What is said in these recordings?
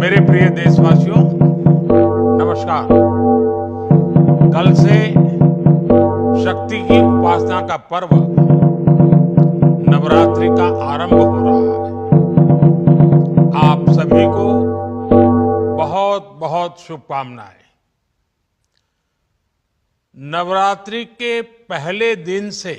मेरे प्रिय देशवासियों, नमस्कार। कल से शक्ति की उपासना का पर्व नवरात्रि का आरंभ हो रहा है। आप सभी को बहुत बहुत शुभकामनाएं। नवरात्रि के पहले दिन से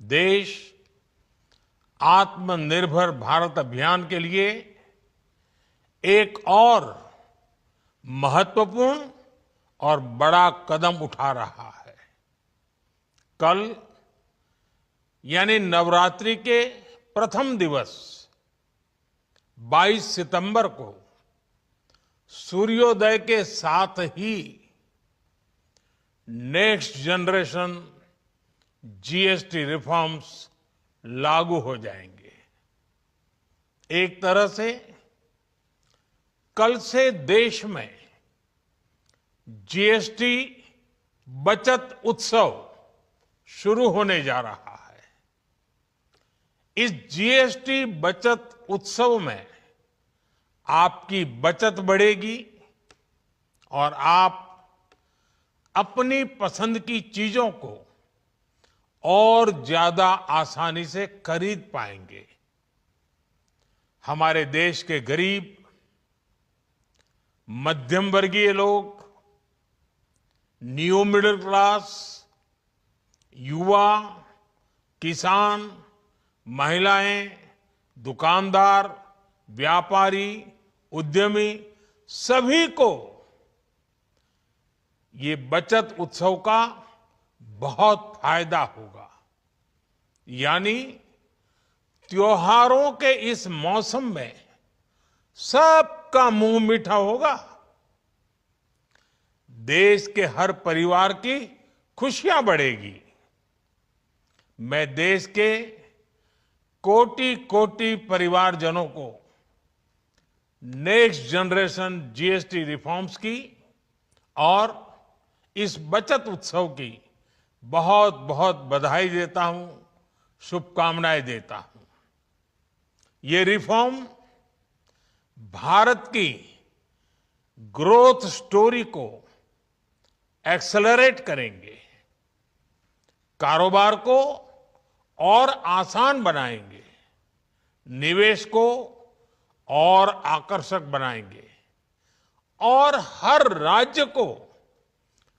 देश आत्मनिर्भर भारत अभियान के लिए एक और महत्वपूर्ण और बड़ा कदम उठा रहा है। कल यानी नवरात्रि के प्रथम दिवस 22 सितंबर को सूर्योदय के साथ ही नेक्स्ट जनरेशन जीएसटी रिफॉर्म्स लागू हो जाएंगे। एक तरह से कल से देश में जीएसटी बचत उत्सव शुरू होने जा रहा है। इस जीएसटी बचत उत्सव में आपकी बचत बढ़ेगी और आप अपनी पसंद की चीजों को और ज्यादा आसानी से खरीद पाएंगे। हमारे देश के गरीब, मध्यम वर्गीय लोग, न्यू मिडिल क्लास, युवा, किसान, महिलाएं, दुकानदार, व्यापारी, उद्यमी, सभी को ये बचत उत्सव का बहुत फायदा होगा। यानी त्योहारों के इस मौसम में सबका मुंह मीठा होगा। देश के हर परिवार की खुशियां बढ़ेगी। मैं देश के कोटि कोटि परिवारजनों को नेक्स्ट जनरेशन जीएसटी रिफॉर्म्स की और इस बचत उत्सव की बहुत बहुत बधाई देता हूं, शुभकामनाएं देता हूं। ये रिफॉर्म भारत की ग्रोथ स्टोरी को एक्सेलरेट करेंगे, कारोबार को और आसान बनाएंगे, निवेश को और आकर्षक बनाएंगे और हर राज्य को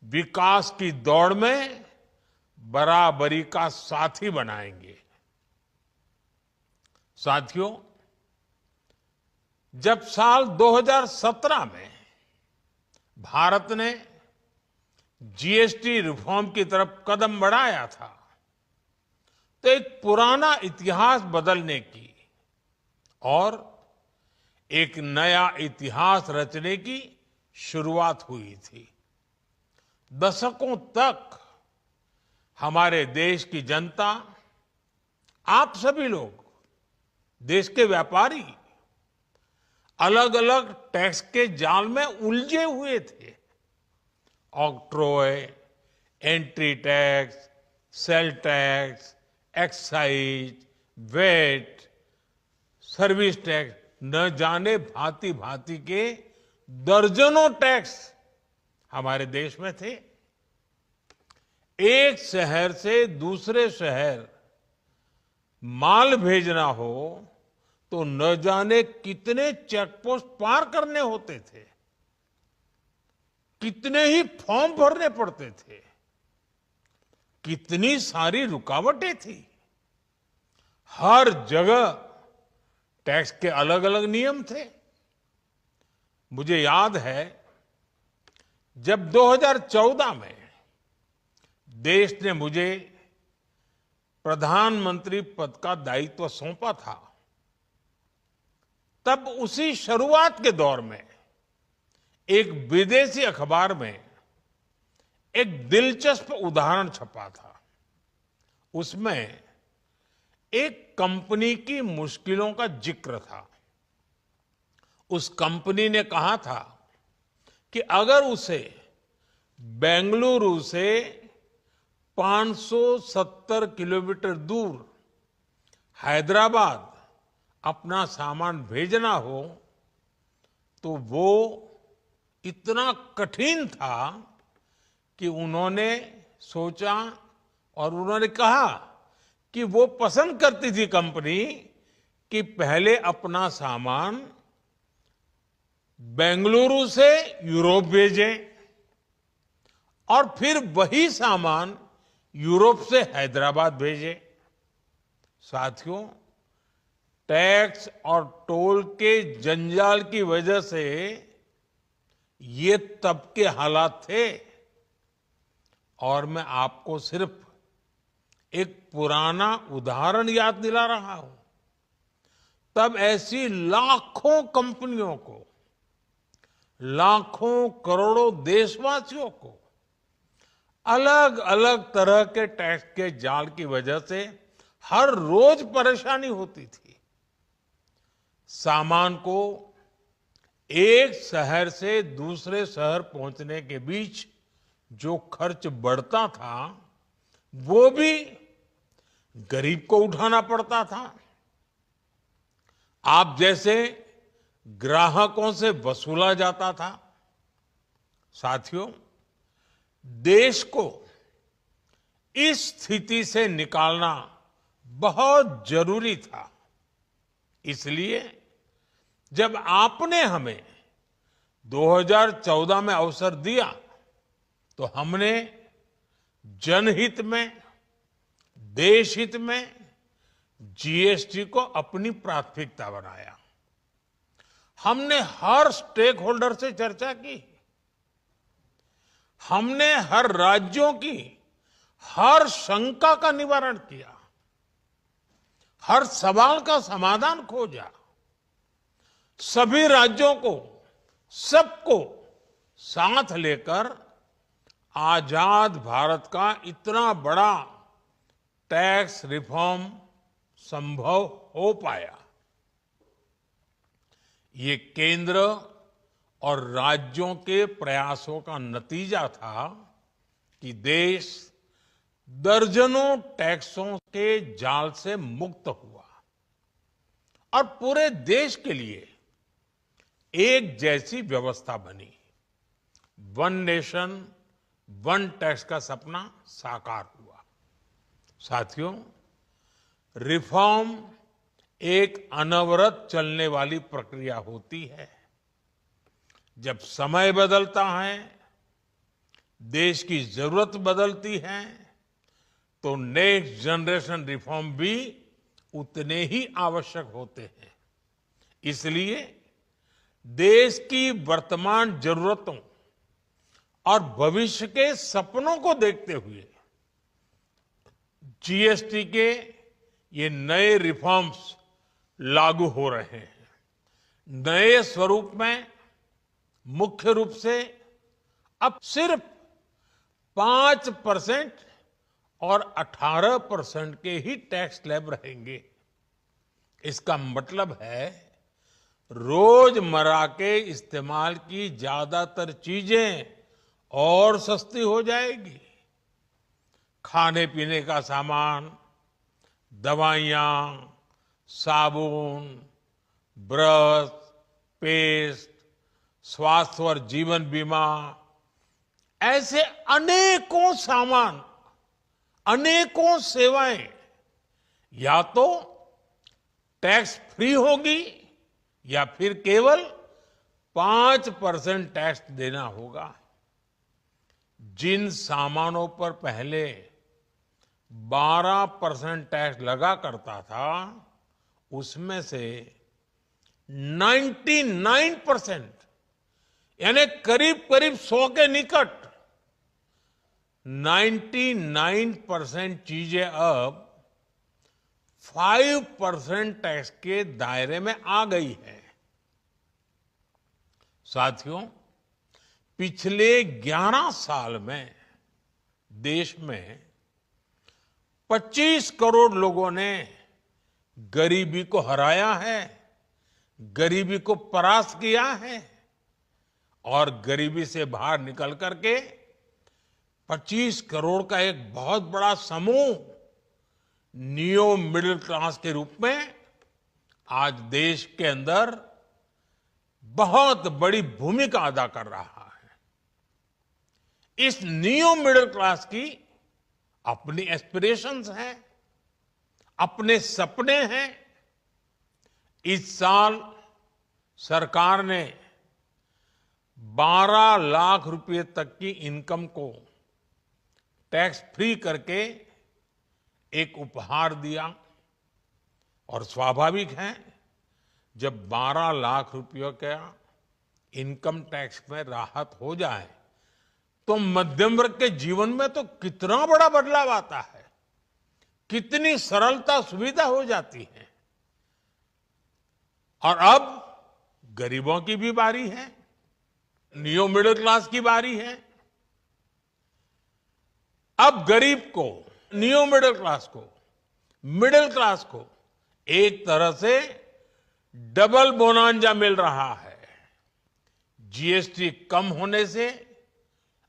विकास की दौड़ में बराबरी का साथी बनाएंगे। साथियों, जब साल 2017 में भारत ने जीएसटी रिफॉर्म की तरफ कदम बढ़ाया था, तो एक पुराना इतिहास बदलने की और एक नया इतिहास रचने की शुरुआत हुई थी। दशकों तक हमारे देश की जनता, आप सभी लोग, देश के व्यापारी अलग अलग टैक्स के जाल में उलझे हुए थे। Octroi, entry tax, sale tax, excise, VAT, service tax, न जाने भांति भांति के दर्जनों टैक्स हमारे देश में थे। एक शहर से दूसरे शहर माल भेजना हो तो न जाने कितने चेकपोस्ट पार करने होते थे, कितने ही फॉर्म भरने पड़ते थे, कितनी सारी रुकावटें थी। हर जगह टैक्स के अलग अलग नियम थे। मुझे याद है जब 2014 में देश ने मुझे प्रधानमंत्री पद का दायित्व सौंपा था, तब उसी शुरुआत के दौर में एक विदेशी अखबार में एक दिलचस्प उदाहरण छपा था। उसमें एक कंपनी की मुश्किलों का जिक्र था। उस कंपनी ने कहा था कि अगर उसे बेंगलुरु से 570 किलोमीटर दूर हैदराबाद अपना सामान भेजना हो तो वो इतना कठिन था कि उन्होंने सोचा और उन्होंने कहा कि वो पसंद करती थी कंपनी कि पहले अपना सामान बेंगलुरु से यूरोप भेजें और फिर वही सामान यूरोप से हैदराबाद भेजें। साथियों, टैक्स और टोल के जंजाल की वजह से ये तब के हालात थे। और मैं आपको सिर्फ एक पुराना उदाहरण याद दिला रहा हूं। तब ऐसी लाखों कंपनियों को, लाखों करोड़ों देशवासियों को अलग अलग तरह के टैक्स के जाल की वजह से हर रोज परेशानी होती थी। सामान को एक शहर से दूसरे शहर पहुंचने के बीच जो खर्च बढ़ता था वो भी गरीब को उठाना पड़ता था। आप जैसे ग्राहकों से वसूला जाता था। साथियों, देश को इस स्थिति से निकालना बहुत जरूरी था। इसलिए जब आपने हमें 2014 में अवसर दिया तो हमने जनहित में, देशहित में जीएसटी को अपनी प्राथमिकता बनाया। हमने हर स्टेक होल्डर से चर्चा की। हमने हर राज्यों की हर शंका का निवारण किया, हर सवाल का समाधान खोजा। सभी राज्यों को, सबको साथ लेकर आजाद भारत का इतना बड़ा टैक्स रिफॉर्म संभव हो पाया। ये केंद्र और राज्यों के प्रयासों का नतीजा था कि देश दर्जनों टैक्सों के जाल से मुक्त हुआ और पूरे देश के लिए एक जैसी व्यवस्था बनी। वन नेशन वन टैक्स का सपना साकार हुआ। साथियों, रिफॉर्म एक अनवरत चलने वाली प्रक्रिया होती है। जब समय बदलता है, देश की जरूरत बदलती है, तो नेक्स्ट जनरेशन रिफॉर्म भी उतने ही आवश्यक होते हैं। इसलिए देश की वर्तमान जरूरतों और भविष्य के सपनों को देखते हुए जीएसटी के ये नए रिफॉर्म्स लागू हो रहे हैं। नए स्वरूप में मुख्य रूप से अब सिर्फ 5% और 18% के ही टैक्स स्लैब रहेंगे। इसका मतलब है रोजमर्रा के इस्तेमाल की ज्यादातर चीजें और सस्ती हो जाएगी। खाने पीने का सामान, दवाइयां, साबुन, ब्रश, पेस्ट, स्वास्थ्य और जीवन बीमा, ऐसे अनेकों सामान, अनेकों सेवाएं या तो टैक्स फ्री होगी या फिर केवल 5% टैक्स देना होगा। जिन सामानों पर पहले 12% टैक्स लगा करता था, उसमें से 99% यानी करीब करीब 100 के निकट 99% चीजें अब 5% टैक्स के दायरे में आ गई है। साथियों, पिछले 11 साल में देश में 25 करोड़ लोगों ने गरीबी को हराया है, गरीबी को परास्त किया है और गरीबी से बाहर निकल करके 25 करोड़ का एक बहुत बड़ा समूह नियो मिडिल क्लास के रूप में आज देश के अंदर बहुत बड़ी भूमिका अदा कर रहा है। इस न्यू मिडिल क्लास की अपनी एस्पिरेशंस हैं, अपने सपने हैं। इस साल सरकार ने 12 लाख रुपए तक की इनकम को टैक्स फ्री करके एक उपहार दिया। और स्वाभाविक है, जब 12 लाख रुपयों का इनकम टैक्स में राहत हो जाए तो मध्यम वर्ग के जीवन में तो कितना बड़ा बदलाव आता है, कितनी सरलता सुविधा हो जाती है। और अब गरीबों की भी बारी है, न्यू मिडिल क्लास की बारी है। अब गरीब को, न्यू मिडिल क्लास को एक तरह से डबल बोनांजा मिल रहा है। जीएसटी कम होने से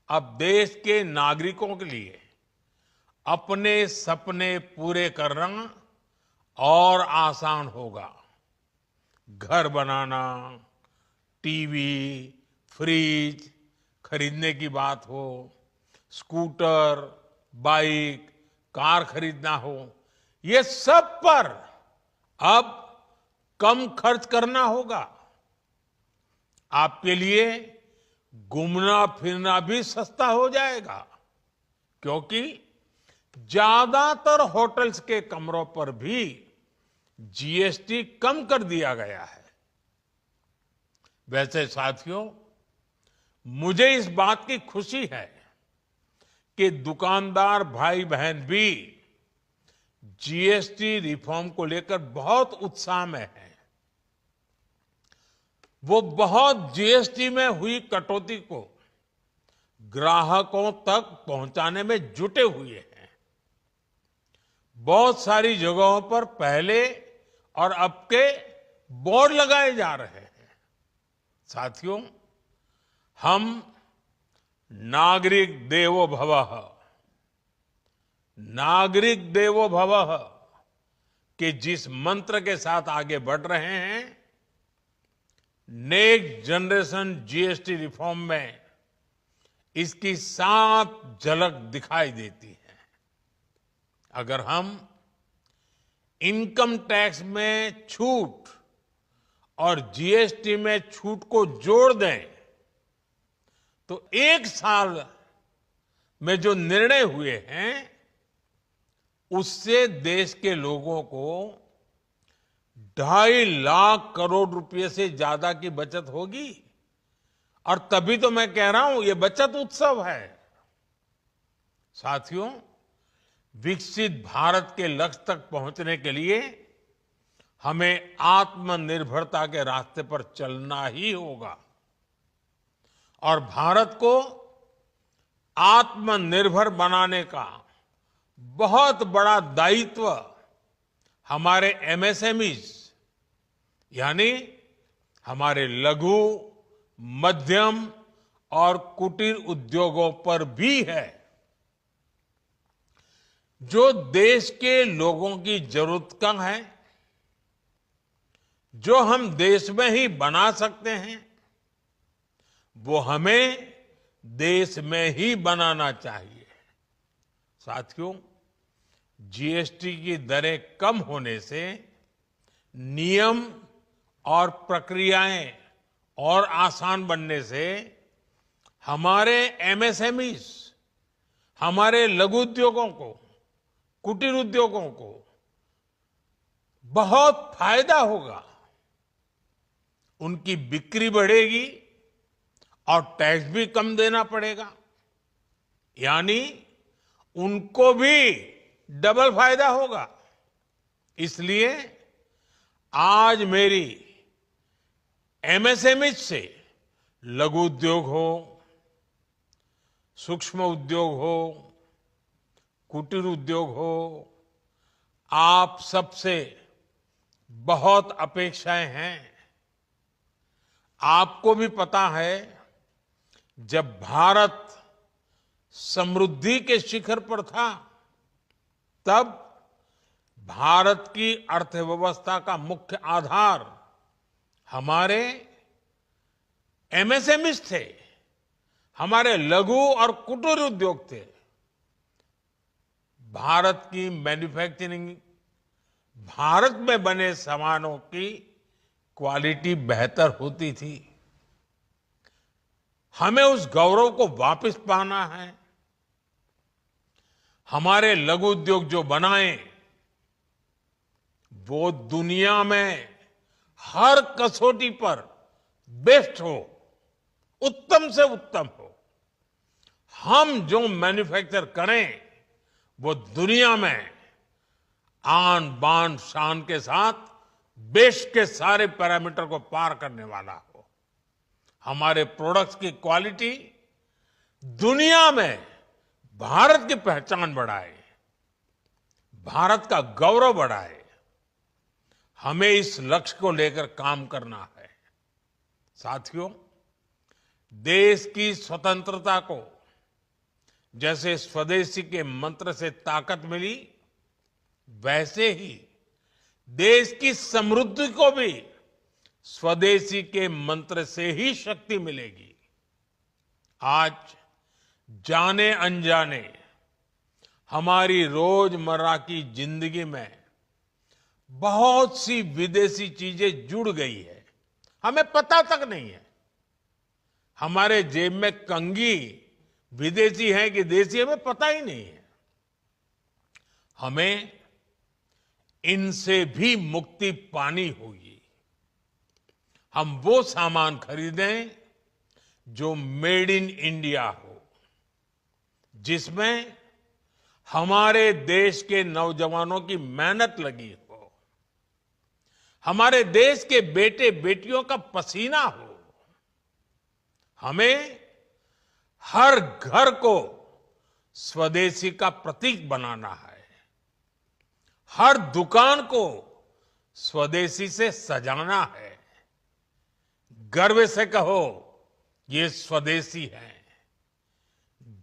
अब देश के नागरिकों के लिए अपने सपने पूरे करना और आसान होगा। घर बनाना, टीवी, फ्रिज खरीदने की बात हो, स्कूटर, बाइक, कार खरीदना हो, ये सब पर अब कम खर्च करना होगा। आपके लिए घूमना फिरना भी सस्ता हो जाएगा, क्योंकि ज्यादातर होटल्स के कमरों पर भी जीएसटी कम कर दिया गया है। वैसे साथियों, मुझे इस बात की खुशी है कि दुकानदार भाई बहन भी जीएसटी रिफॉर्म को लेकर बहुत उत्साह में हैं। वो बहुत जीएसटी में हुई कटौती को ग्राहकों तक पहुंचाने में जुटे हुए हैं। बहुत सारी जगहों पर पहले और अब के बोर्ड लगाए जा रहे हैं। साथियों, हम नागरिक देवो भवः के जिस मंत्र के साथ आगे बढ़ रहे हैं, नेक्स्ट जनरेशन जीएसटी रिफॉर्म में इसकी साफ झलक दिखाई देती है। अगर हम इनकम टैक्स में छूट और जीएसटी में छूट को जोड़ दें तो एक साल में जो निर्णय हुए हैं उससे देश के लोगों को 2.5 लाख करोड़ रुपए से ज्यादा की बचत होगी। और तभी तो मैं कह रहा हूं, ये बचत उत्सव है। साथियों, विकसित भारत के लक्ष्य तक पहुंचने के लिए हमें आत्मनिर्भरता के रास्ते पर चलना ही होगा। और भारत को आत्मनिर्भर बनाने का बहुत बड़ा दायित्व हमारे एमएसएमईज यानी हमारे लघु, मध्यम और कुटीर उद्योगों पर भी है, जो देश के लोगों की जरूरत का है, जो हम देश में ही बना सकते हैं, वो हमें देश में ही बनाना चाहिए। साथियों, जीएसटी की दरें कम होने से नियम और प्रक्रियाएं और आसान बनने से हमारे एमएसएमईज, हमारे लघु उद्योगों को, कुटीर उद्योगों को बहुत फायदा होगा। उनकी बिक्री बढ़ेगी और टैक्स भी कम देना पड़ेगा, यानी उनको भी डबल फायदा होगा। इसलिए आज मेरी एमएसएमई से लघु उद्योग हो, सूक्ष्म उद्योग हो, कुटीर उद्योग हो, आप सबसे बहुत अपेक्षाएं हैं। आपको भी पता है, जब भारत समृद्धि के शिखर पर था, तब भारत की अर्थव्यवस्था का मुख्य आधार हमारे एमएसएमईज थे, हमारे लघु और कुटीर उद्योग थे। भारत की मैन्युफैक्चरिंग, भारत में बने सामानों की क्वालिटी बेहतर होती थी। हमें उस गौरव को वापस पाना है। हमारे लघु उद्योग जो बनाए वो दुनिया में हर कसौटी पर बेस्ट हो, उत्तम से उत्तम हो। हम जो मैन्युफैक्चर करें वो दुनिया में आन बान शान के साथ बेस्ट के सारे पैरामीटर को पार करने वाला हो। हमारे प्रोडक्ट्स की क्वालिटी दुनिया में भारत की पहचान बढ़ाए, भारत का गौरव बढ़ाए। हमें इस लक्ष्य को लेकर काम करना है। साथियों, देश की स्वतंत्रता को जैसे स्वदेशी के मंत्र से ताकत मिली, वैसे ही देश की समृद्धि को भी स्वदेशी के मंत्र से ही शक्ति मिलेगी। आज जाने अनजाने हमारी रोजमर्रा की जिंदगी में बहुत सी विदेशी चीजें जुड़ गई है, हमें पता तक नहीं है। हमारे जेब में कंघी विदेशी है कि देसी, हमें पता ही नहीं है। हमें इनसे भी मुक्ति पानी होगी। हम वो सामान खरीदें जो मेड इन इंडिया हो, जिसमें हमारे देश के नौजवानों की मेहनत लगी हो, हमारे देश के बेटे बेटियों का पसीना हो। हमें हर घर को स्वदेशी का प्रतीक बनाना है, हर दुकान को स्वदेशी से सजाना है। गर्व से कहो ये स्वदेशी है,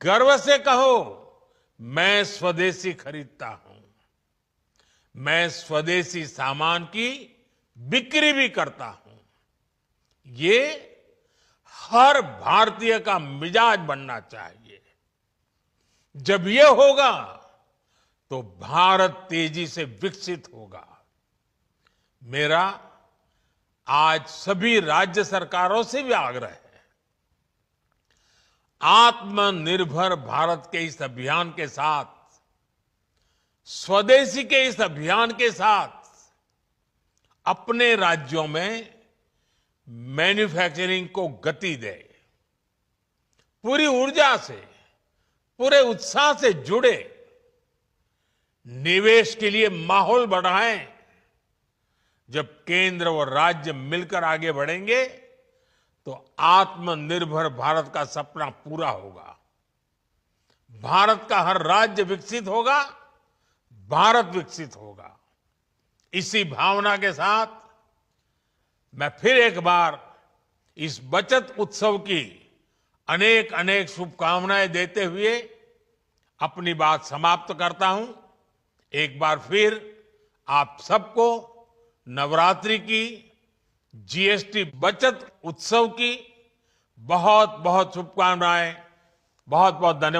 गर्व से कहो मैं स्वदेशी खरीदता हूं, मैं स्वदेशी सामान की बिक्री भी करता हूं। ये हर भारतीय का मिजाज बनना चाहिए। जब ये होगा तो भारत तेजी से विकसित होगा। मेरा आज सभी राज्य सरकारों से भी आग्रह है, आत्मनिर्भर भारत के इस अभियान के साथ, स्वदेशी के इस अभियान के साथ अपने राज्यों में मैन्युफैक्चरिंग को गति दे, पूरी ऊर्जा से, पूरे उत्साह से जुड़े, निवेश के लिए माहौल बढ़ाएं। जब केंद्र और राज्य मिलकर आगे बढ़ेंगे तो आत्मनिर्भर भारत का सपना पूरा होगा। भारत का हर राज्य विकसित होगा, भारत विकसित होगा। इसी भावना के साथ मैं फिर एक बार इस बचत उत्सव की अनेक अनेक शुभकामनाएं देते हुए अपनी बात समाप्त करता हूं। एक बार फिर आप सबको नवरात्रि की, जीएसटी बचत उत्सव की बहुत बहुत शुभकामनाएं, बहुत बहुत धन्यवाद।